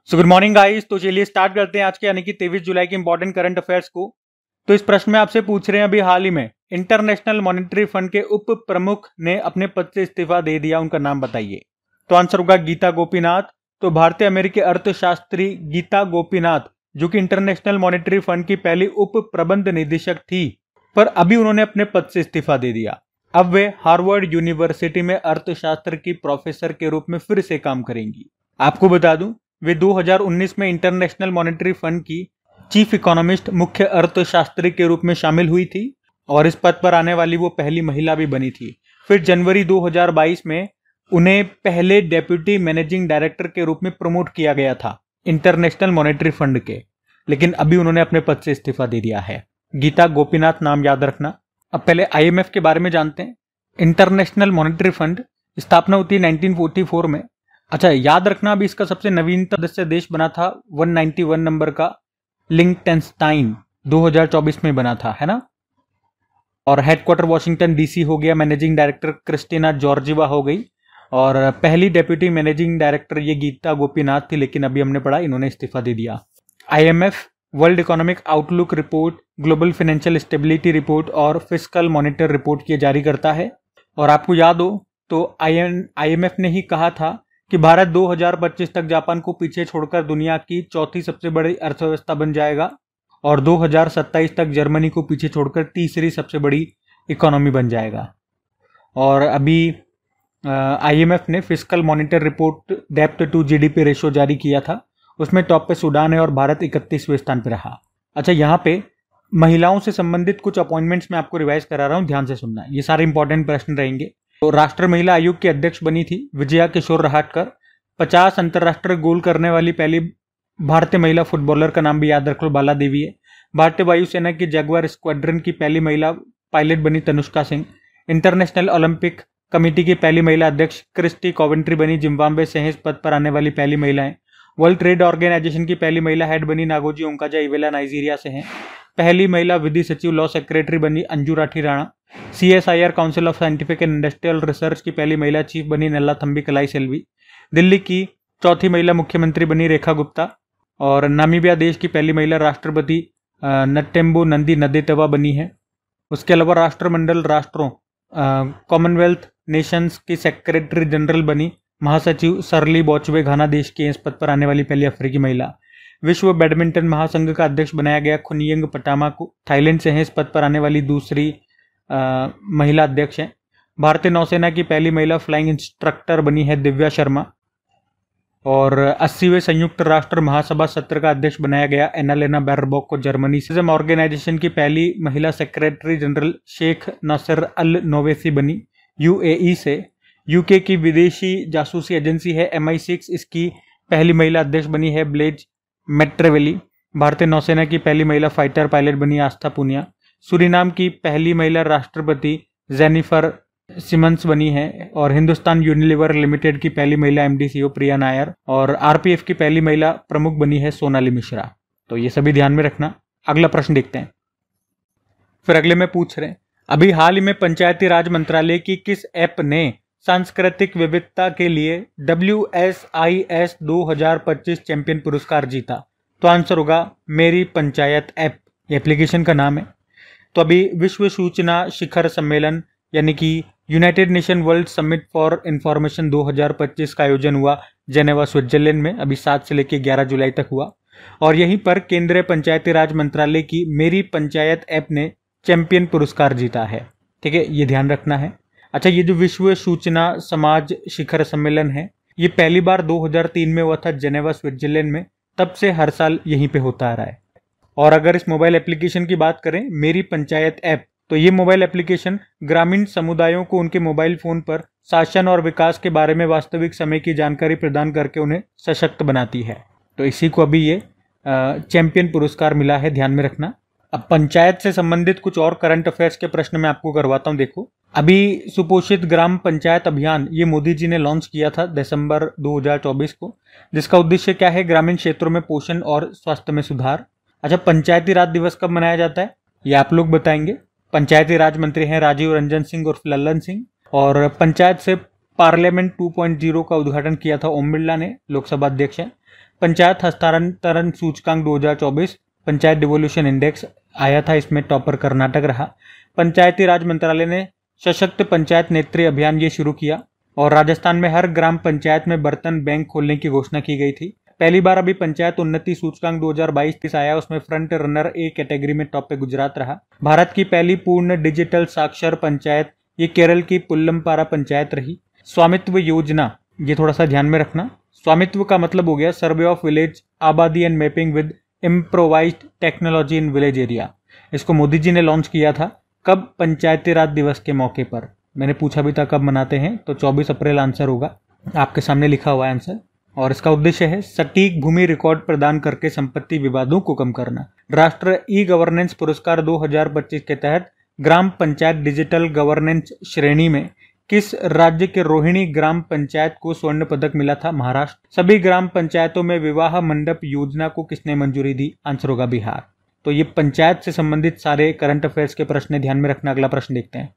So good morning guys. तो चलिए start करते हैं आज के यानी कि 23 जुलाई के इंपॉर्टेंट करंट अफेयर्स को। तो इस प्रश्न में आपसे पूछ रहे हैं अभी हाल ही में इंटरनेशनल मॉनेटरी फंड के उप प्रमुख ने अपने पद से इस्तीफा दे दिया, उनका नाम बताइए। तो आंसर होगा गीता गोपीनाथ। तो भारतीय अमेरिकी अर्थशास्त्री गीता गोपीनाथ जो कि इंटरनेशनल मॉनेटरी फंड की पहली उप प्रबंध निदेशक थी, पर अभी उन्होंने अपने पद से इस्तीफा दे दिया। अब वे हार्वर्ड यूनिवर्सिटी में अर्थशास्त्र की प्रोफेसर के रूप में फिर से काम करेंगी। आपको बता दूं, वे 2019 में इंटरनेशनल मॉनेटरी फंड की चीफ इकोनॉमिस्ट मुख्य अर्थशास्त्री के रूप में शामिल हुई थी और इस पद पर आने वाली वो पहली महिला भी बनी थी। फिर जनवरी 2022 में उन्हें पहले डेप्यूटी मैनेजिंग डायरेक्टर के रूप में प्रमोट किया गया था इंटरनेशनल मॉनेटरी फंड के, लेकिन अभी उन्होंने अपने पद से इस्तीफा दे दिया है। गीता गोपीनाथ नाम याद रखना। अब पहले IMF के बारे में जानते हैं। इंटरनेशनल मॉनेटरी फंड स्थापना होती है 1944 में। अच्छा, याद रखना अभी इसका सबसे नवीनतम सदस्य देश बना था 191 नंबर का लिंक्टेनस्टाइन, 2024 में बना था, है ना। और हेडक्वार्टर वॉशिंगटन DC हो गया। मैनेजिंग डायरेक्टर क्रिस्टीना जॉर्जिवा हो गई और पहली डेप्यूटी मैनेजिंग डायरेक्टर ये गीता गोपीनाथ थी, लेकिन अभी हमने पढ़ा इन्होंने इस्तीफा दे दिया। IMF world economic outlook report, global financial stability report और फिस्कल मॉनिटर रिपोर्ट की जारी करता है। और आपको याद हो तो IMF ने ही कहा था कि भारत 2025 तक जापान को पीछे छोड़कर दुनिया की चौथी सबसे बड़ी अर्थव्यवस्था बन जाएगा और 2027 तक जर्मनी को पीछे छोड़कर तीसरी सबसे बड़ी इकोनॉमी बन जाएगा। और अभी IMF ने फिस्कल मॉनिटर रिपोर्ट डेप्ट टू GDP रेशो जारी किया था, उसमें टॉप पे सूडान है और भारत 31वें स्थान पर रहा। अच्छा, यहाँ पे महिलाओं से संबंधित कुछ अपॉइंटमेंट्स मैं आपको रिवाइज करा रहा हूँ, ध्यान से सुनना, ये सारे इंपॉर्टेंट प्रश्न रहेंगे। तो राष्ट्रीय महिला आयोग की अध्यक्ष बनी थी विजया किशोर रहाटकर। 50 अंतरराष्ट्रीय गोल करने वाली पहली भारतीय महिला फुटबॉलर का नाम भी याद रख लो, बाला देवी है। भारतीय वायुसेना की जगुआर स्क्वाड्रन की पहली महिला पायलट बनी Tanushka Singh. International Olympic committee की पहली महिला अध्यक्ष क्रिस्टी कॉवेंट्री बनी जिम्बाब्वे से हैं इस पद पर आने वाली पहली महिलाएं। वर्ल्ड ट्रेड ऑर्गेनाइजेशन की पहली महिला हेड बनी नागोजी ओंकाजा इवेला, नाइजीरिया से हैं। पहली महिला विधि सचिव लॉ सेक्रेटरी बनी Anju Rathi Rana. CSIR council of scientific and industrial research की पहली महिला चीफ बनी नल्ला थम्बी कलाई सेल्वी। दिल्ली की चौथी महिला मुख्यमंत्री बनी रेखा गुप्ता। और नामीबिया देश की पहली महिला राष्ट्रपति नटेम्बो नंदी नदेतवा बनी है। उसके अलावा राष्ट्रमंडल राष्ट्रों कॉमनवेल्थ नेशंस की सेक्रेटरी जनरल बनी महासचिव सरली बॉचवे, घाना देश की इस पद पर आने वाली पहली अफ्रीकी महिला। विश्व बैडमिंटन महासंघ का अध्यक्ष बनाया गया खुनियंग पटामा को, थाईलैंड से हैं इस पद पर आने वाली दूसरी महिला अध्यक्ष हैं। भारतीय नौसेना की पहली महिला फ्लाइंग इंस्ट्रक्टर बनी है दिव्या शर्मा। और 80वें संयुक्त राष्ट्र महासभा सत्र का अध्यक्ष बनाया गया एनालेना बैरबॉक को, जर्मनी से। ऑर्गेनाइजेशन की पहली महिला सेक्रेटरी जनरल शेख नासिर अल नोवेसी बनी UAE से। UK की विदेशी जासूसी एजेंसी है MI6, इसकी पहली महिला अध्यक्ष बनी है ब्लेज मेट्रेवेली। भारतीय नौसेना की पहली महिला फाइटर पायलट बनी आस्था पुनिया। सूरीनाम की पहली महिला राष्ट्रपति जेनिफर सिमंस बनी है। और हिंदुस्तान यूनिलीवर लिमिटेड की पहली महिला MD CEO प्रिया नायर। और RPF की पहली महिला प्रमुख बनी है सोनाली मिश्रा। तो ये सभी ध्यान में रखना। अगला प्रश्न देखते हैं। फिर अगले में पूछ रहे हैं, अभी हाल ही में पंचायती राज मंत्रालय की किस ऐप ने सांस्कृतिक विविधता के लिए WSIS 2025 चैंपियन पुरस्कार जीता? तो आंसर होगा मेरी पंचायत ऐप, एप्लीकेशन का नाम है। तो अभी विश्व सूचना शिखर सम्मेलन यानी कि United nation world summit for information 2025 का आयोजन हुआ जेनेवा स्विट्जरलैंड में, अभी 7 से लेकर 11 जुलाई तक हुआ। और यहीं पर केंद्रीय पंचायती राज मंत्रालय की मेरी पंचायत ऐप ने चैंपियन पुरस्कार जीता है। ठीक है, ये ध्यान रखना है। अच्छा, ये जो विश्व सूचना समाज शिखर सम्मेलन है, ये पहली बार 2003 में हुआ था जेनेवा स्विट्जरलैंड में, तब से हर साल यहीं पे होता आ रहा है। और अगर इस मोबाइल एप्लीकेशन की बात करें, मेरी पंचायत ऐप, तो ये मोबाइल एप्लीकेशन ग्रामीण समुदायों को उनके मोबाइल फोन पर शासन और विकास के बारे में वास्तविक समय की जानकारी प्रदान करके उन्हें सशक्त बनाती है। तो इसी को अभी ये चैंपियन पुरस्कार मिला है, ध्यान में रखना। अब पंचायत से संबंधित कुछ और करंट अफेयर्स के प्रश्न मैं आपको करवाता हूं। देखो, अभी सुपोषित ग्राम पंचायत अभियान ये मोदी जी ने लॉन्च किया था दिसंबर 2024 को, जिसका उद्देश्य क्या है? ग्रामीण क्षेत्रों में पोषण और स्वास्थ्य में सुधार। अच्छा, पंचायती राज दिवस कब मनाया जाता है ये आप लोग बताएंगे। पंचायती राज मंत्री हैं राजीव रंजन सिंह उर्फ लल्लन सिंह। और पंचायत से पार्लियामेंट 2.0 का उद्घाटन किया था ओम बिरला ने, लोकसभा अध्यक्ष हैं। पंचायत हस्तांतरण सूचकांक 2024, पंचायत डिवोल्यूशन इंडेक्स आया था, इसमें टॉपर कर्नाटक रहा। पंचायती राज मंत्रालय ने सशक्त पंचायत नेत्री अभियान ये शुरू किया और राजस्थान में हर ग्राम पंचायत में बर्तन बैंक खोलने की घोषणा की गई थी। पहली बार अभी पंचायत उन्नति सूचकांक 2022-23 आया, उसमें फ्रंट रनर ए कैटेगरी में टॉप पे गुजरात रहा। भारत की पहली पूर्ण डिजिटल साक्षर पंचायत ये केरल की पुल्लमपारा पंचायत रही। स्वामित्व योजना, ये थोड़ा सा ध्यान में रखना, स्वामित्व का मतलब हो गया सर्वे ऑफ विलेज आबादी and mapping with improvised technology in village area. इसको मोदी जी ने लॉन्च किया था। कब? पंचायती राज दिवस के मौके पर। मैंने पूछा भी था कब मनाते हैं, तो 24 अप्रैल आंसर होगा, आपके सामने लिखा हुआ है आंसर। और इसका उद्देश्य है सटीक भूमि रिकॉर्ड प्रदान करके संपत्ति विवादों को कम करना। राष्ट्र ई गवर्नेंस पुरस्कार 2025 के तहत ग्राम पंचायत डिजिटल गवर्नेंस श्रेणी में किस राज्य के रोहिणी ग्राम पंचायत को स्वर्ण पदक मिला था? महाराष्ट्र। सभी ग्राम पंचायतों में विवाह मंडप योजना को किसने मंजूरी दी? आंसर होगा बिहार। तो ये पंचायत से संबंधित सारे करंट अफेयर्स के प्रश्न ध्यान में रखना। अगला प्रश्न देखते हैं।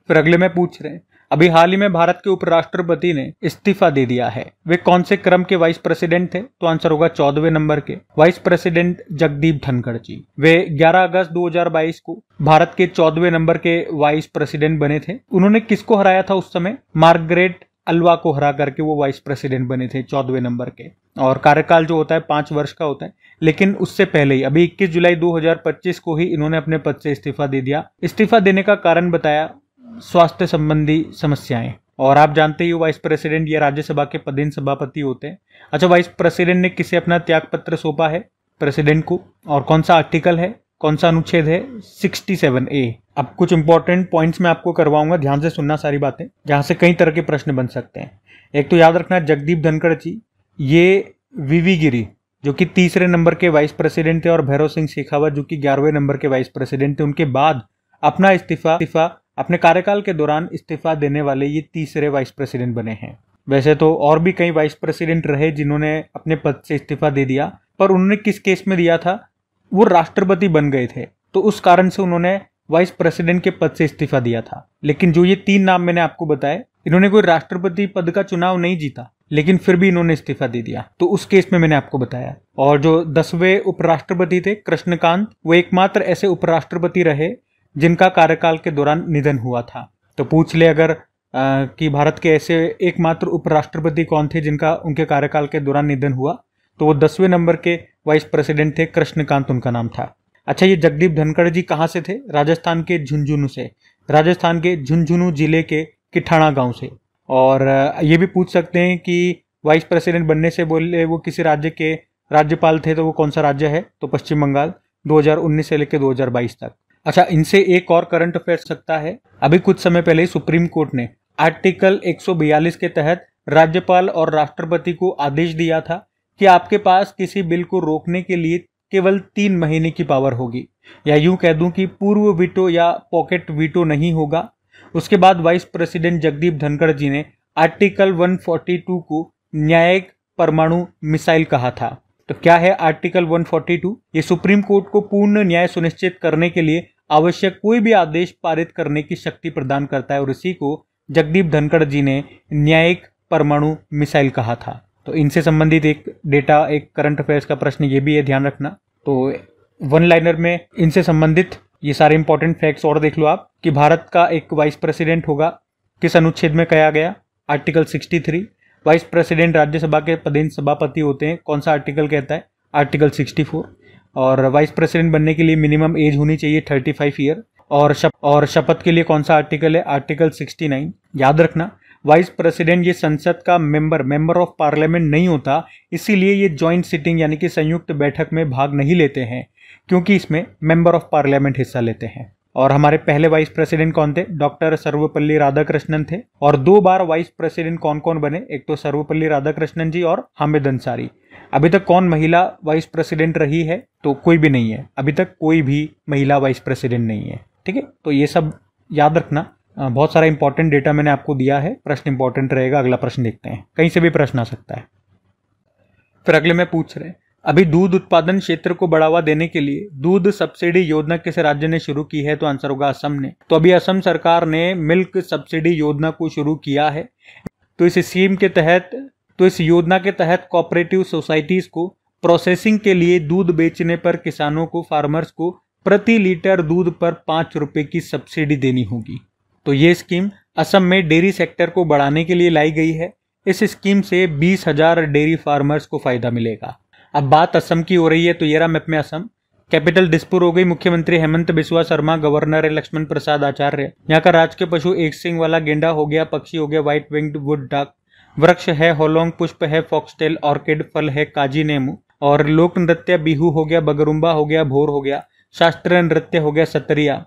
फिर अगले में पूछ रहे हैं, अभी हाल ही में भारत के उपराष्ट्रपति ने इस्तीफा दे दिया है, वे कौन से क्रम के वाइस प्रेसिडेंट थे? तो आंसर होगा 14वें नंबर के वाइस प्रेसिडेंट जगदीप धनखड़ जी। वे 11 अगस्त 2022 को भारत के 14वें नंबर के वाइस प्रेसिडेंट बने थे। उन्होंने किसको हराया था उस समय? मार्गरेट अल्वा को हरा करके वो वाइस प्रेसिडेंट बने थे 14वें नंबर के। और कार्यकाल जो होता है 5 वर्ष का होता है, लेकिन उससे पहले ही अभी 21 जुलाई 2025 को ही इन्होंने अपने पद से इस्तीफा दे दिया। इस्तीफा देने का कारण बताया स्वास्थ्य संबंधी समस्याएं। और आप जानते ही वाइस प्रेसिडेंट ये राज्यसभा के पदेन सभापति होते हैं। अच्छा, वाइस प्रेसिडेंट ने किसे अपना त्याग पत्र सौंपा है? प्रेसिडेंट को। और कौन सा आर्टिकल है, कौन सा अनुच्छेद है? 67A। अब कुछ इंपॉर्टेंट पॉइंट्स मैं आपको करवाऊंगा, ध्यान से सुनना सारी बातें, जहां से कई तरह के प्रश्न बन सकते हैं। एक तो याद रखना, जगदीप धनखड़ जी ये वीवी गिरी जो कि 3रे नंबर के वाइस प्रेसिडेंट थे, और भैरव सिंह शेखावत जो कि 11वें नंबर के वाइस प्रेसिडेंट थे। उनके बाद अपना इस्तीफा अपने कार्यकाल के दौरान इस्तीफा देने वाले ये 3रे वाइस प्रेसिडेंट बने हैं। वैसे तो और भी कई वाइस प्रेसिडेंट रहे जिन्होंने अपने पद से इस्तीफा दे दिया, पर उन्होंने किस केस में दिया था? वो राष्ट्रपति बन गए थे, तो उस कारण से उन्होंने वाइस प्रेसिडेंट के पद से इस्तीफा दिया था। लेकिन जो ये 3 नाम मैंने आपको बताए, इन्होंने कोई राष्ट्रपति पद का चुनाव नहीं जीता, लेकिन फिर भी इन्होंने इस्तीफा दे दिया, तो उस केस में मैंने आपको बताया। और जो 10वें उपराष्ट्रपति थे कृष्णकांत, वो एकमात्र ऐसे उपराष्ट्रपति रहे जिनका कार्यकाल के दौरान निधन हुआ था। तो पूछ ले अगर कि भारत के ऐसे एकमात्र उपराष्ट्रपति कौन थे जिनका उनके कार्यकाल के दौरान निधन हुआ, तो वो 10वें नंबर के वाइस प्रेसिडेंट थे, कृष्णकांत उनका नाम था। अच्छा, ये जगदीप धनखड़ जी कहाँ से थे? राजस्थान के झुंझुनू से, राजस्थान के झुंझुनू जिले के किठाणा गांव से। और ये भी पूछ सकते हैं कि वाइस प्रेसिडेंट बनने से बोले वो किसी राज्य के राज्यपाल थे, तो वो कौन सा राज्य है? तो पश्चिम बंगाल, 2019 से लेकर 2022 तक। अच्छा, इनसे एक और करंट अफेयर सकता है। अभी कुछ समय पहले सुप्रीम कोर्ट ने आर्टिकल 142 के तहत राज्यपाल और राष्ट्रपति को आदेश दिया था कि आपके पास किसी बिल को रोकने के लिए केवल 3 महीने की पावर होगी, या यूं कह दूं कि पूर्व वीटो या पॉकेट वीटो नहीं होगा। उसके बाद वाइस प्रेसिडेंट जगदीप धनखड़ जी ने आर्टिकल 142 को न्यायिक परमाणु मिसाइल कहा था। तो क्या है आर्टिकल 142? ये सुप्रीम कोर्ट को पूर्ण न्याय सुनिश्चित करने के लिए आवश्यक कोई भी आदेश पारित करने की शक्ति प्रदान करता है, और इसी को जगदीप धनखड़ जी ने न्यायिक परमाणु मिसाइल कहा था। तो इनसे संबंधित एक डेटा, एक करंट अफेयर्स का प्रश्न ये भी है, ध्यान रखना। तो 1 लाइनर में इनसे संबंधित ये सारे इंपॉर्टेंट फैक्ट्स और देख लो आप, कि भारत का एक वाइस प्रेसिडेंट होगा, किस अनुच्छेद में कहा गया? आर्टिकल 63। वाइस प्रेसिडेंट राज्यसभा के पदेन सभापति होते हैं, कौन सा आर्टिकल कहता है? आर्टिकल 64। और वाइस प्रेसिडेंट बनने के लिए मिनिमम एज होनी चाहिए 35 ईयर। और शपथ के लिए कौन सा आर्टिकल है? आर्टिकल 69। याद रखना, वाइस प्रेसिडेंट ये संसद का मेंबर ऑफ पार्लियामेंट नहीं होता, इसीलिए ये ज्वाइंट सिटिंग यानी कि संयुक्त बैठक में भाग नहीं लेते हैं, क्योंकि इसमें मेंबर ऑफ पार्लियामेंट हिस्सा लेते हैं। और हमारे पहले वाइस प्रेसिडेंट कौन थे? डॉक्टर सर्वपल्ली राधाकृष्णन थे। और 2 बार वाइस प्रेसिडेंट कौन कौन बने? एक तो सर्वपल्ली राधाकृष्णन जी और हामिद अंसारी। अभी तक कौन महिला वाइस प्रेसिडेंट रही है? तो कोई भी नहीं है, अभी तक कोई भी महिला वाइस प्रेसिडेंट नहीं है। ठीक है, तो ये सब याद रखना। बहुत सारा इंपॉर्टेंट डेटा मैंने आपको दिया है, प्रश्न इंपॉर्टेंट रहेगा। अगला प्रश्न देखते हैं, कहीं से भी प्रश्न आ सकता है। फिर अगले में पूछ रहे हैं, अभी दूध उत्पादन क्षेत्र को बढ़ावा देने के लिए दूध सब्सिडी योजना किस राज्य ने शुरू की है? तो आंसर होगा असम ने। तो अभी असम सरकार ने मिल्क सब्सिडी योजना को शुरू किया है। तो इस तो इस योजना के तहत कोऑपरेटिव सोसाइटीज को प्रोसेसिंग के लिए दूध बेचने पर किसानों को, फार्मर्स को प्रति लीटर दूध पर 5 रुपए की सब्सिडी देनी होगी। तो ये स्कीम असम में डेयरी सेक्टर को बढ़ाने के लिए लाई गई है। इस स्कीम से 20,000 डेयरी फार्मर्स को फायदा मिलेगा। अब बात असम की हो रही है, तो ये रहा मैप में असम। कैपिटल दिसपुर हो गई। मुख्यमंत्री हेमंत बिस्वा शर्मा, गवर्नर है लक्ष्मण प्रसाद आचार्य। यहाँ का राजकीय पशु एक सिंग वाला गेंडा हो गया, पक्षी हो गया व्हाइट विंग्ड वुड डक, वृक्ष है होलोंग, पुष्प है फॉक्सटेल ऑर्किड, फल है काजी नेमू, और लोक नृत्य बिहू हो गया, बगरुम्बा हो गया, भोर हो गया, शास्त्रीय नृत्य हो गया सतरिया।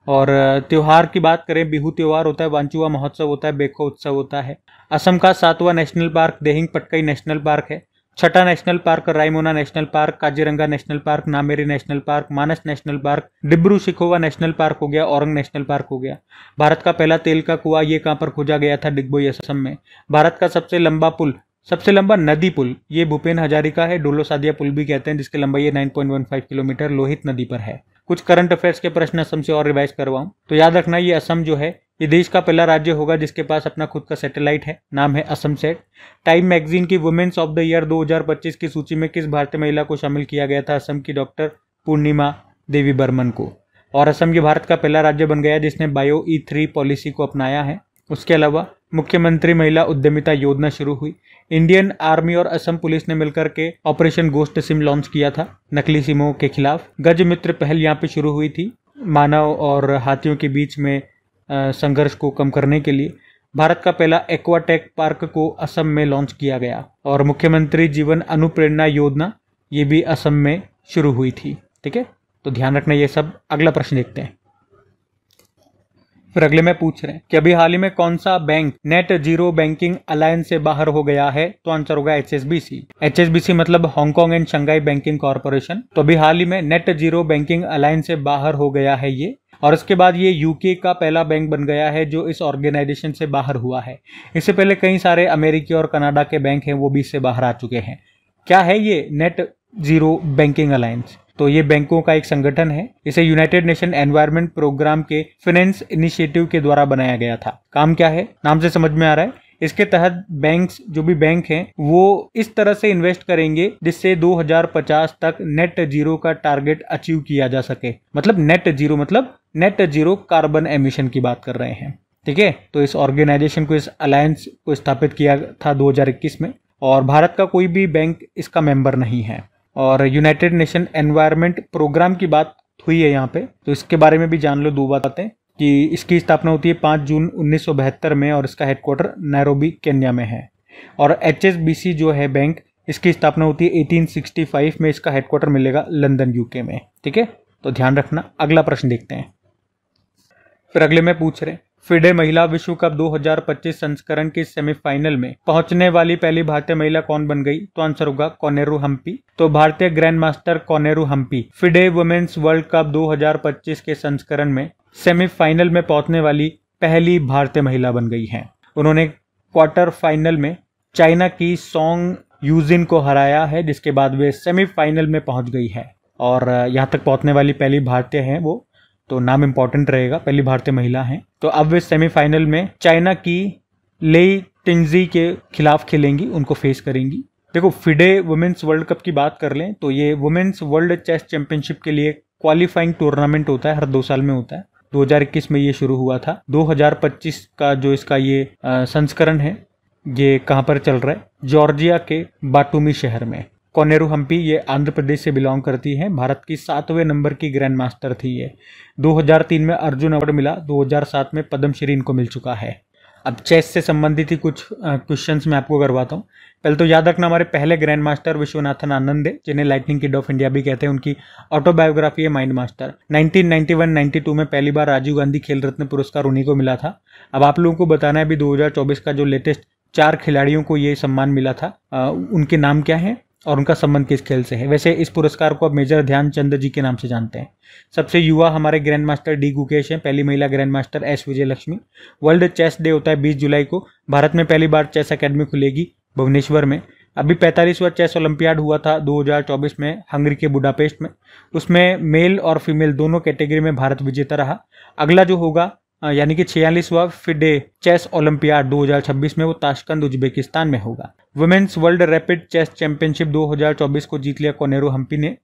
और त्योहार की बात करें, बिहू त्योहार होता है, वांचुआ महोत्सव होता है, बेखो उत्सव होता है। असम का 7वां national park Dehing Patkai national park है। 6ठा national park Raimona national park, Kaziranga national park, Nameri national park, Manas national park, Dibru Saikhowa national park हो गया, औरंग नेशनल पार्क हो गया। भारत का पहला तेल का कुआं, ये कहाँ पर खोजा गया था? डिगबोई असम में। भारत का सबसे लंबा नदी पुल, ये भूपेन हजारिका है, डोलो सादिया पुल भी कहते हैं, जिसकी लंबाई है 9.15 किलोमीटर, लोहित नदी पर है। कुछ करंट अफेयर्स के प्रश्न असम से और रिवाइज करवाऊं तो याद रखना, ये असम जो है ये देश का पहला राज्य होगा जिसके पास अपना खुद का सैटेलाइट है, नाम है असम सेट। टाइम मैगजीन की वुमेन्स ऑफ द ईयर 2025 की सूची में किस भारतीय महिला को शामिल किया गया था? असम की डॉक्टर पूर्णिमा देवी बर्मन को। और असम ये भारत का पहला राज्य बन गया जिसने बायो E3 पॉलिसी को अपनाया है। उसके अलावा मुख्यमंत्री महिला उद्यमिता योजना शुरू हुई। इंडियन आर्मी और असम पुलिस ने मिलकर के ऑपरेशन गोस्ट सिम लॉन्च किया था नकली सिमों के खिलाफ। गज मित्र पहल यहाँ पे शुरू हुई थी मानव और हाथियों के बीच में संघर्ष को कम करने के लिए। भारत का पहला एक्वाटेक पार्क को असम में लॉन्च किया गया। और मुख्यमंत्री जीवन अनुप्रेरणा योजना ये भी असम में शुरू हुई थी। ठीक है, तो ध्यान रखना ये सब। अगला प्रश्न देखते हैं। फिर अगले में पूछ रहे हैं कि अभी हाल ही में कौन सा bank net zero banking alliance से बाहर हो गया है? तो आंसर होगा HSBC। HSBC मतलब Hong Kong and Shanghai banking corporation. तो अभी हाल ही में नेट जीरो बैंकिंग अलायंस से बाहर हो गया है ये। और इसके बाद ये यूके का पहला बैंक बन गया है जो इस ऑर्गेनाइजेशन से बाहर हुआ है। इससे पहले कई सारे अमेरिकी और कनाडा के बैंक हैं वो भी इससे बाहर आ चुके हैं। क्या है ये नेट जीरो बैंकिंग अलायंस? तो ये बैंकों का एक संगठन है। इसे यूनाइटेड नेशन एनवायरनमेंट प्रोग्राम के फाइनेंस इनिशिएटिव के द्वारा बनाया गया था। काम क्या है? नाम से समझ में आ रहा है। इसके तहत बैंक्स, जो भी बैंक हैं, वो इस तरह से इन्वेस्ट करेंगे जिससे 2050 तक नेट जीरो का टारगेट अचीव किया जा सके। मतलब नेट जीरो कार्बन एमिशन की बात कर रहे हैं। ठीक है, तो इस ऑर्गेनाइजेशन को, इस अलायंस को स्थापित किया था 2021 में। और भारत का कोई भी बैंक इसका मेंबर नहीं है। और यूनाइटेड नेशन एनवायरनमेंट प्रोग्राम की बात हुई है यहाँ पे, तो इसके बारे में भी जान लो। दो बातें कि इसकी स्थापना होती है 5 जून 1972 में और इसका हेडक्वार्टर नैरोबी केन्या में है। और HSBC जो है बैंक, इसकी स्थापना होती है 1865 में। इसका हेडक्वार्टर मिलेगा लंदन UK में। ठीक है, तो ध्यान रखना। अगला प्रश्न देखते हैं। फिर अगले में पूछ रहे हैं फिडे महिला विश्व कप 2025 संस्करण के सेमीफाइनल में पहुंचने वाली पहली भारतीय महिला कौन बन गई? तो आंसर होगा कोनेरू हम्पी। तो भारतीय grand master Koneru Humpy FIDE women's world cup 2025 के संस्करण में सेमीफाइनल में पहुंचने वाली पहली भारतीय महिला बन गई हैं। उन्होंने क्वार्टर फाइनल में चाइना की सोंग यूजिन को हराया है, जिसके बाद वे सेमीफाइनल में पहुंच गई है। और यहाँ तक पहुंचने वाली पहली भारतीय हैं वो, तो नाम इंपॉर्टेंट रहेगा, पहली भारतीय महिला हैं। तो अब वे सेमीफाइनल में चाइना की लेई टिंगजी के खिलाफ खेलेंगी, उनको फेस करेंगी। देखो, फिडे वुमेन्स वर्ल्ड कप की बात कर लें तो ये वुमेन्स वर्ल्ड चेस चैंपियनशिप के लिए क्वालिफाइंग टूर्नामेंट होता है, हर 2 साल में होता है। 2021 में ये शुरू हुआ था। 2025 का जो इसका ये संस्करण है, ये कहाँ पर चल रहा है? जॉर्जिया के बाटुमी शहर में। कोनेरू हम्पी ये आंध्र प्रदेश से बिलोंग करती हैं। भारत की 7वें नंबर की ग्रैंड मास्टर थी ये। 2003 में अर्जुन अवार्ड मिला, 2007 में पद्मश्री इनको मिल चुका है। अब चेस से संबंधित ही कुछ क्वेश्चंस मैं आपको करवाता हूँ। पहले तो याद रखना, हमारे पहले ग्रैंड मास्टर विश्वनाथन आनंद है, जिन्हें लाइटनिंग किड ऑफ इंडिया भी कहते हैं। उनकी ऑटोबायोग्राफी है माइंड मास्टर। 1991-92 में पहली बार राजीव गांधी खेल रत्न पुरस्कार उन्हीं को मिला था। अब आप लोगों को बताना है अभी 2024 का जो लेटेस्ट 4 खिलाड़ियों को ये सम्मान मिला था, उनके नाम क्या है और उनका संबंध किस खेल से है। वैसे इस पुरस्कार को अब मेजर ध्यानचंद जी के नाम से जानते हैं। सबसे युवा हमारे ग्रैंड मास्टर डी गुकेश हैं। पहली महिला ग्रैंड मास्टर S विजय लक्ष्मी। वर्ल्ड चेस डे होता है 20 जुलाई को। भारत में पहली बार चेस अकेडमी खुलेगी भुवनेश्वर में। अभी 45वां चेस ओलंपियाड हुआ था 2024 में हंगरी के बुडापेस्ट में। उसमें मेल और फीमेल दोनों कैटेगरी में भारत विजेता रहा। अगला जो होगा यानी कि 46वां फिडे चेस ओलंपियाड 2026 में, वो ताशकंद उज्बेकिस्तान में होगा। Women's world rapid chess championship 2024 को जीत लिया कोनेरू हम्पी ने।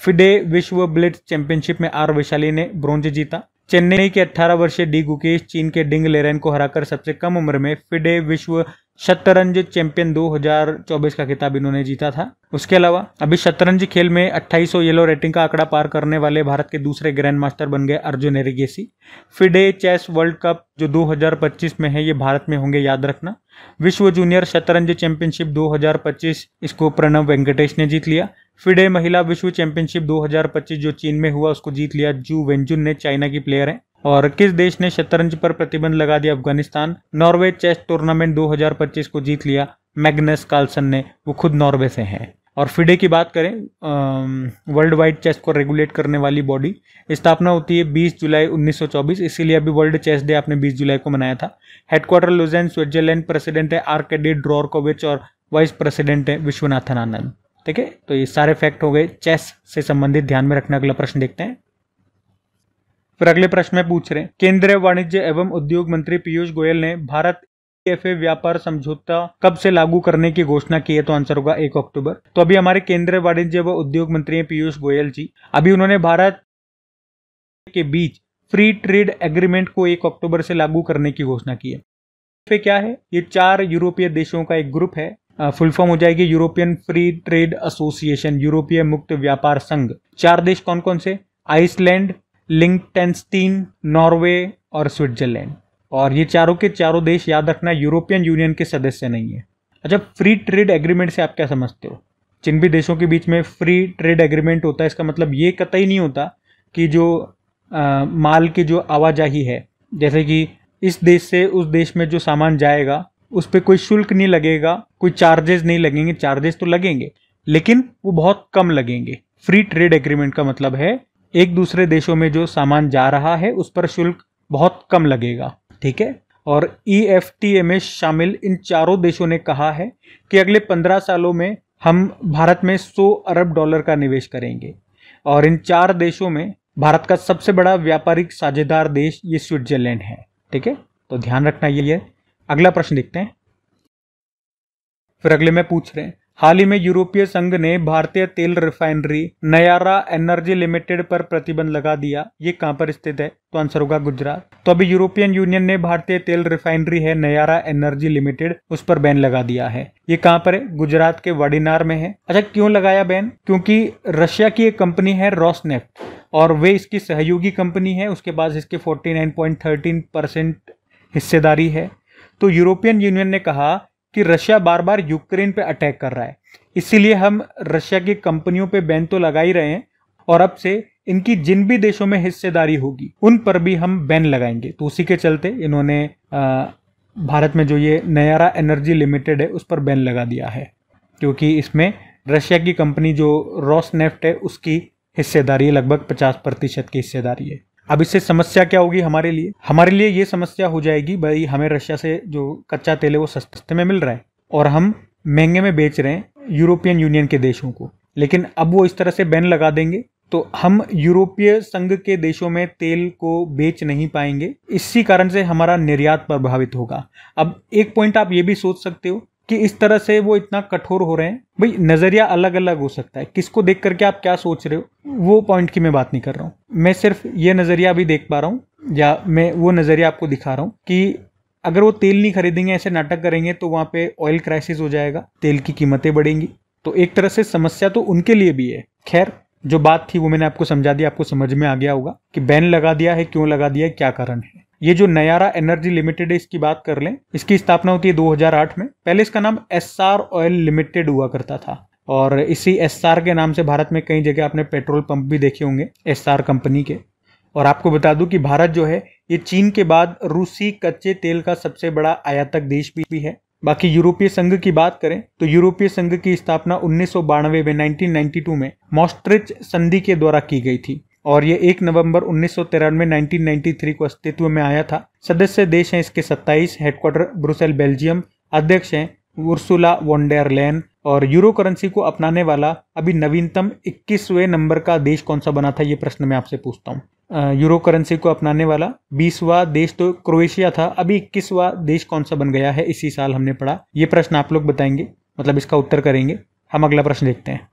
फिडे विश्व ब्लिट्ज चैंपियनशिप में आर वैशाली ने ब्रॉन्ज जीता। चेन्नई के 18 वर्षीय डी गुकेश चीन के डिंग लेरेन को हराकर सबसे कम उम्र में फिडे विश्व शतरंज चैंपियन 2024 का खिताब इन्होंने जीता था। उसके अलावा अभी शतरंज खेल में 2800 येलो रेटिंग का आंकड़ा पार करने वाले भारत के दूसरे ग्रैंड मास्टर बन गए Arjun Erigaisi. FIDE chess world cup जो 2025 में है ये भारत में होंगे, याद रखना। विश्व जूनियर शतरंज चैंपियनशिप 2025 इसको प्रणव वेंकटेश ने जीत लिया। फिडे महिला विश्व चैंपियनशिप 2025 जो चीन में हुआ उसको जीत लिया जू वेंजुन ने, चाइना की प्लेयर है। और किस देश ने शतरंज पर प्रतिबंध लगा दिया? अफगानिस्तान। नॉर्वे चेस टूर्नामेंट 2025 को जीत लिया मैग्नस कार्लसन ने, वो खुद नॉर्वे से हैं। और फिडे की बात करें, वर्ल्ड वाइड चेस को रेगुलेट करने वाली बॉडी, स्थापना होती है 20 जुलाई 1924, इसीलिए अभी वर्ल्ड चेस डे आपने 20 जुलाई को मनाया था। हेडक्वार्टर लुजेन स्विट्जरलैंड, प्रेसिडेंट है आर्केडी ड्रॉरकोविच और वाइस प्रेसिडेंट है विश्वनाथन आनंद। ठीक है, तो ये सारे फैक्ट हो गए चेस से संबंधित, ध्यान में रखना। अगला प्रश्न देखते हैं। फिर अगले प्रश्न में पूछ रहे हैं, केंद्रीय वाणिज्य एवं उद्योग मंत्री पीयूष गोयल ने भारत EFA व्यापार समझौता कब से लागू करने की घोषणा की है? तो आंसर होगा 1 अक्टूबर। तो अभी हमारे केंद्रीय वाणिज्य व उद्योग मंत्री हैं पीयूष गोयल जी। अभी उन्होंने भारत के बीच फ्री ट्रेड एग्रीमेंट को 1 अक्टूबर से लागू करने की घोषणा की है। EFA क्या है? ये 4 यूरोपीय देशों का एक ग्रुप है। फुल फॉर्म हो जाएगी यूरोपियन फ्री ट्रेड एसोसिएशन, यूरोपीय मुक्त व्यापार संघ। 4 देश कौन कौन से? आइसलैंड, लिंक्टेनस्टीन, नॉर्वे और स्विट्जरलैंड। और ये चारों के चारों देश, याद रखना, यूरोपियन यूनियन के सदस्य नहीं है। अच्छा, फ्री ट्रेड एग्रीमेंट से आप क्या समझते हो? जिन भी देशों के बीच में फ्री ट्रेड एग्रीमेंट होता है, इसका मतलब ये कतई नहीं होता कि जो माल की जो आवाजाही है, जैसे कि इस देश से उस देश में जो सामान जाएगा उस पर कोई शुल्क नहीं लगेगा, कोई चार्जेस नहीं लगेंगे। चार्जेस तो लगेंगे लेकिन वो बहुत कम लगेंगे। फ्री ट्रेड एग्रीमेंट का मतलब है एक दूसरे देशों में जो सामान जा रहा है उस पर शुल्क बहुत कम लगेगा। ठीक है, और EFTA में शामिल इन चारों देशों ने कहा है कि अगले 15 सालों में हम भारत में 100 अरब डॉलर का निवेश करेंगे। और इन 4 देशों में भारत का सबसे बड़ा व्यापारिक साझेदार देश ये स्विट्जरलैंड है। ठीक है, तो ध्यान रखना ये है। अगला प्रश्न देखते हैं। फिर अगले में पूछ रहे हैं, हाल ही में यूरोपीय संघ ने भारतीय तेल रिफाइनरी नयारा एनर्जी लिमिटेड पर प्रतिबंध लगा दिया। ये कहां पर स्थित है? तो आंसर होगा गुजरात। तो अभी यूरोपियन यूनियन ने भारतीय तेल रिफाइनरी है नयारा एनर्जी लिमिटेड, उस पर बैन लगा दिया है। ये कहां पर है? गुजरात के वाडीनार में है। अच्छा, क्यों लगाया बैन? क्योंकि रशिया की एक कंपनी है रोसनेफ्ट और वे इसकी सहयोगी कंपनी है, उसके पास इसके 49.13% हिस्सेदारी है। तो यूरोपियन यूनियन ने कहा कि रशिया बार बार यूक्रेन पे अटैक कर रहा है, इसीलिए हम रशिया की कंपनियों पे बैन तो लगा ही रहे हैं और अब से इनकी जिन भी देशों में हिस्सेदारी होगी उन पर भी हम बैन लगाएंगे। तो उसी के चलते इन्होंने भारत में जो ये नयारा एनर्जी लिमिटेड है उस पर बैन लगा दिया है, क्योंकि इसमें रशिया की कंपनी जो रोसनेफ्ट है उसकी हिस्सेदारी लगभग 50% की हिस्सेदारी है। अब इससे समस्या क्या होगी हमारे लिए? हमारे लिए ये समस्या हो जाएगी, भाई हमें रशिया से जो कच्चा तेल है वो सस्ते में मिल रहा है और हम महंगे में बेच रहे हैं यूरोपियन यूनियन के देशों को, लेकिन अब वो इस तरह से बैन लगा देंगे तो हम यूरोपीय संघ के देशों में तेल को बेच नहीं पाएंगे। इसी कारण से हमारा निर्यात प्रभावित होगा। अब एक पॉइंट आप ये भी सोच सकते हो कि इस तरह से वो इतना कठोर हो रहे हैं, भाई नजरिया अलग अलग हो सकता है, किसको देख करके आप क्या सोच रहे हो वो पॉइंट की मैं बात नहीं कर रहा हूँ। मैं सिर्फ ये नजरिया अभी देख पा रहा हूँ या मैं वो नजरिया आपको दिखा रहा हूँ कि अगर वो तेल नहीं खरीदेंगे, ऐसे नाटक करेंगे तो वहां पे ऑयल क्राइसिस हो जाएगा, तेल की कीमतें बढ़ेंगी। तो एक तरह से समस्या तो उनके लिए भी है। खैर, जो बात थी वो मैंने आपको समझा दिया, आपको समझ में आ गया होगा कि बैन लगा दिया है, क्यों लगा दिया है, क्या कारण है। ये जो नयारा एनर्जी लिमिटेड है इसकी बात कर लें, इसकी स्थापना होती है 2008 में। पहले इसका नाम एसआर ऑयल लिमिटेड हुआ करता था और इसी एसआर के नाम से भारत में कई जगह आपने पेट्रोल पंप भी देखे होंगे एसआर कंपनी के। और आपको बता दूं कि भारत जो है ये चीन के बाद रूसी कच्चे तेल का सबसे बड़ा आयातक देश भी है। बाकी यूरोपीय संघ की बात करें तो यूरोपीय संघ की स्थापना 1992 में 1992 में मॉस्ट्रिच संधि के द्वारा की गई थी और ये 1 नवंबर 1993 को अस्तित्व में आया था। सदस्य देश हैं इसके 27, हेडक्वार्टर ब्रुसेल बेल्जियम, अध्यक्ष हैं उर्सुला वॉन डेर लेyen। और यूरो करेंसी को अपनाने वाला अभी नवीनतम 21वें नंबर का देश कौन सा बना था, ये प्रश्न मैं आपसे पूछता हूँ। यूरो करेंसी को अपनाने वाला 20वां देश तो क्रोएशिया था, अभी 21वां देश कौन सा बन गया है इसी साल हमने पढ़ा, ये प्रश्न आप लोग बताएंगे। मतलब इसका उत्तर करेंगे। हम अगला प्रश्न देखते हैं।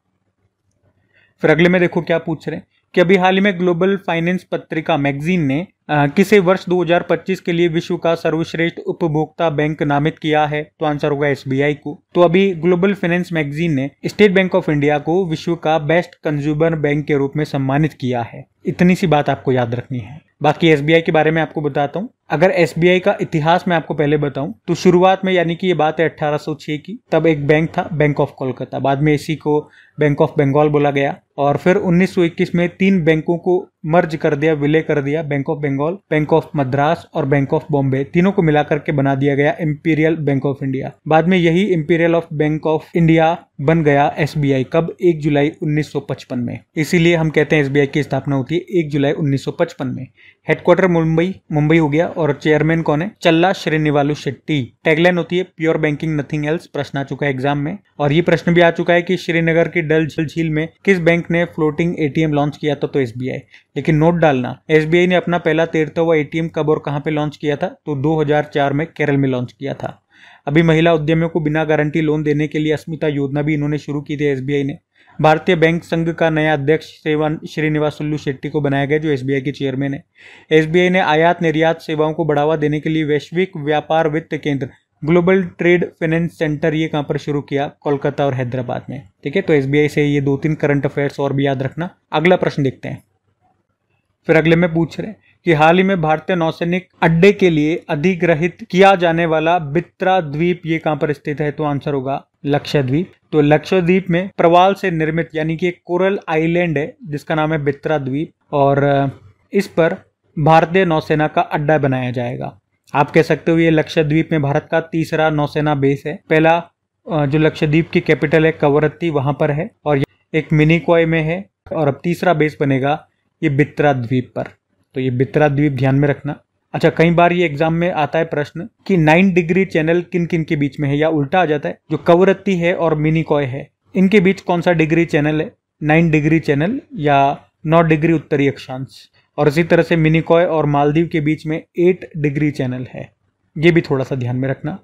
फिर अगले में देखो क्या पूछ रहे हैं कि अभी हाल ही में ग्लोबल फाइनेंस पत्रिका मैगजीन ने किसे वर्ष 2025 के लिए विश्व का सर्वश्रेष्ठ उपभोक्ता बैंक नामित किया है? तो आंसर होगा एसबीआई को। तो अभी ग्लोबल फाइनेंस मैगजीन ने स्टेट बैंक ऑफ इंडिया को विश्व का बेस्ट कंज्यूमर बैंक के रूप में सम्मानित किया है। इतनी सी बात आपको याद रखनी है। बाकी एसबीआई के बारे में आपको बताता हूँ। अगर एसबीआई का इतिहास मैं आपको पहले बताऊं तो शुरुआत में, यानी कि ये बात है 1806 की, तब एक बैंक था बैंक ऑफ कोलकाता। बाद में इसी को बैंक ऑफ बंगाल बोला गया और फिर 1921 में 3 बैंकों को मर्ज कर दिया, विलय कर दिया। Bank of Bengal, bank of Madras और बैंक ऑफ बॉम्बे, तीनों को मिलाकर के बना दिया गया इंपीरियल बैंक ऑफ इंडिया। बाद में यही imperial of bank of India बन गया एसबीआई। कब? 1 जुलाई 1955 में। इसीलिए हम कहते हैं एसबीआई की स्थापना होती है 1 जुलाई 1955 में। हेडक्वार्टर मुंबई हो गया और चेयरमैन कौन है? चल्ला श्रीनिवालु शेट्टी। टैगलाइन होती है प्योर बैंकिंग नथिंग एल्स। प्रश्न आ चुका है एग्जाम में और ये प्रश्न भी आ चुका है कि श्रीनगर की डल झील में किस बैंक ने फ्लोटिंग एटीएम लॉन्च किया था? तो एसबीआई। लेकिन नोट डालना, एसबीआई ने अपना पहला तैरता हुआ एटीएम कब और कहां पे लॉन्च किया था? तो 2004 में केरल में लॉन्च किया था। अभी महिला उद्यमियों को बिना गारंटी लोन देने के लिए अस्मिता योजना भी इन्होंने शुरू की थी एसबीआई ने। भारतीय बैंक संघ का नया अध्यक्ष श्रीनिवासुलु शेट्टी को बनाया गया, जो एसबीआई के चेयरमैन है। एसबीआई ने आयात निर्यात सेवाओं को बढ़ावा देने के लिए वैश्विक व्यापार वित्त केंद्र ग्लोबल ट्रेड फाइनेंस सेंटर, ये कहां पर शुरू किया? कोलकाता और हैदराबाद में। ठीक है, तो एसबीआई से ये 2-3 करंट अफेयर्स और भी याद रखना। अगला प्रश्न देखते हैं। फिर अगले में पूछ रहे हैं कि हाल ही में भारतीय नौसैनिक अड्डे के लिए अधिग्रहित किया जाने वाला बित्रा द्वीप ये कहां पर स्थित है? तो आंसर होगा लक्षद्वीप। तो लक्षद्वीप में प्रवाल से निर्मित, यानी कि एक कोरल आइलैंड है जिसका नाम है बित्रा द्वीप, और इस पर भारतीय नौसेना का अड्डा बनाया जाएगा। आप कह सकते हो ये लक्षद्वीप में भारत का तीसरा नौसेना बेस है। पहला जो लक्षद्वीप की कैपिटल है कवरत्ती, वहां पर है, और एक मिनिकॉय में है, और अब तीसरा बेस बनेगा ये बित्रा द्वीप पर। तो ये बित्रा द्वीप ध्यान में रखना। अच्छा, कई बार ये एग्जाम में आता है प्रश्न कि 9 डिग्री चैनल किन किन के बीच में है, या उल्टा आ जाता है, जो कवरत्ती है और मिनिकॉय है इनके बीच कौन सा डिग्री चैनल है? 9 डिग्री चैनल या 9 डिग्री उत्तरी अक्षांश। और इसी तरह से मिनिकॉय और मालदीव के बीच में 8 डिग्री चैनल है। ये भी थोड़ा सा ध्यान में रखना।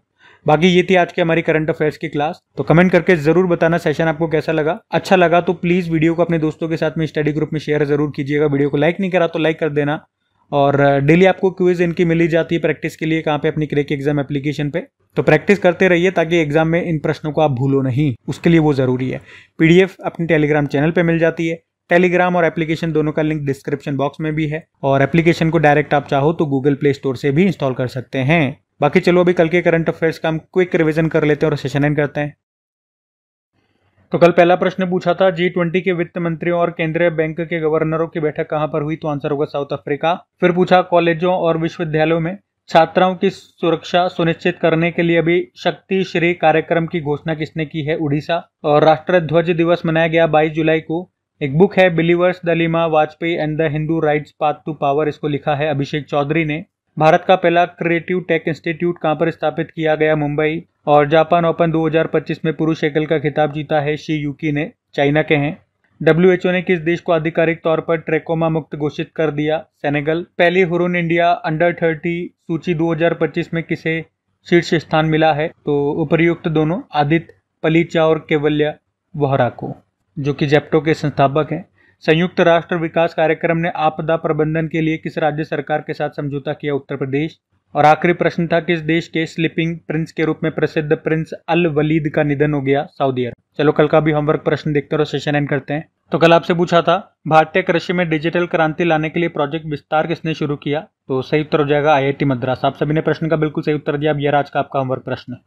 बाकी ये थी आज की हमारी करंट अफेयर्स की क्लास। तो कमेंट करके जरूर बताना सेशन आपको कैसा लगा। अच्छा लगा तो प्लीज वीडियो को अपने दोस्तों के साथ में स्टडी ग्रुप में शेयर जरूर कीजिएगा। वीडियो को लाइक नहीं करा तो लाइक कर देना। और डेली आपको क्विज इनकी मिली जाती है प्रैक्टिस के लिए, कहाँ पे? अपनी क्रैक एग्जाम एप्लीकेशन पे। तो प्रैक्टिस करते रहिए ताकि एग्जाम में इन प्रश्नों को आप भूलो नहीं, उसके लिए वो जरूरी है। पीडीएफ अपने टेलीग्राम चैनल पे मिल जाती है। टेलीग्राम और एप्लीकेशन दोनों का लिंक डिस्क्रिप्शन बॉक्स में भी है, और एप्लीकेशन को डायरेक्ट आप चाहो तो गूगल प्ले स्टोर से भी इंस्टॉल कर सकते हैं। बाकी चलो अभी कल के करंट अफेयर्स का हम क्विक रिवीजन कर लेते हैं और सेशन एंड करते हैं। तो कल पहला प्रश्न पूछा था G20 के वित्त मंत्रियों और केंद्रीय बैंक के गवर्नरों की बैठक कहां पर हुई? तो आंसर होगा साउथ अफ्रीका। फिर पूछा कॉलेजों और विश्वविद्यालयों में छात्राओं की सुरक्षा सुनिश्चित करने के लिए अभी शक्ति श्री कार्यक्रम की घोषणा किसने की है? उड़ीसा। और राष्ट्र ध्वज दिवस मनाया गया 22 जुलाई को। एक बुक है believer's dilemma Vajpayee and the Hindu right's path to power, इसको लिखा है अभिषेक चौधरी ने। भारत का पहला क्रिएटिव टेक इंस्टीट्यूट कहां पर स्थापित किया गया? मुंबई। और जापान ओपन 2025 में पुरुष एकल का खिताब जीता है शी यूकी ने, चाइना के हैं। WHO ने किस देश को आधिकारिक तौर पर ट्रैकोमा मुक्त घोषित कर दिया? सेनेगल। पहली हुरून इंडिया अंडर 30 सूची 2025 में किसे शीर्ष स्थान मिला है? तो उपर्युक्त दोनों, आदित्य पलीचा और केवल्य वोहरा को, जो कि जेप्टो के संस्थापक हैं। संयुक्त राष्ट्र विकास कार्यक्रम ने आपदा प्रबंधन के लिए किस राज्य सरकार के साथ समझौता किया? उत्तर प्रदेश। और आखिरी प्रश्न था किस देश के स्लीपिंग प्रिंस के रूप में प्रसिद्ध प्रिंस अल वलीद का निधन हो गया? सऊदी अरब। चलो कल का भी होमवर्क प्रश्न देखते और सेशन एंड करते हैं। तो कल आपसे पूछा था भारतीय कृषि में डिजिटल क्रांति लाने के लिए प्रोजेक्ट विस्तार किसने शुरू किया? तो सही उत्तर हो जाएगा IIT मद्रास। आप सभी ने प्रश्न का बिल्कुल सही उत्तर दिया। अब यह आज का आपका होमवर्क प्रश्न।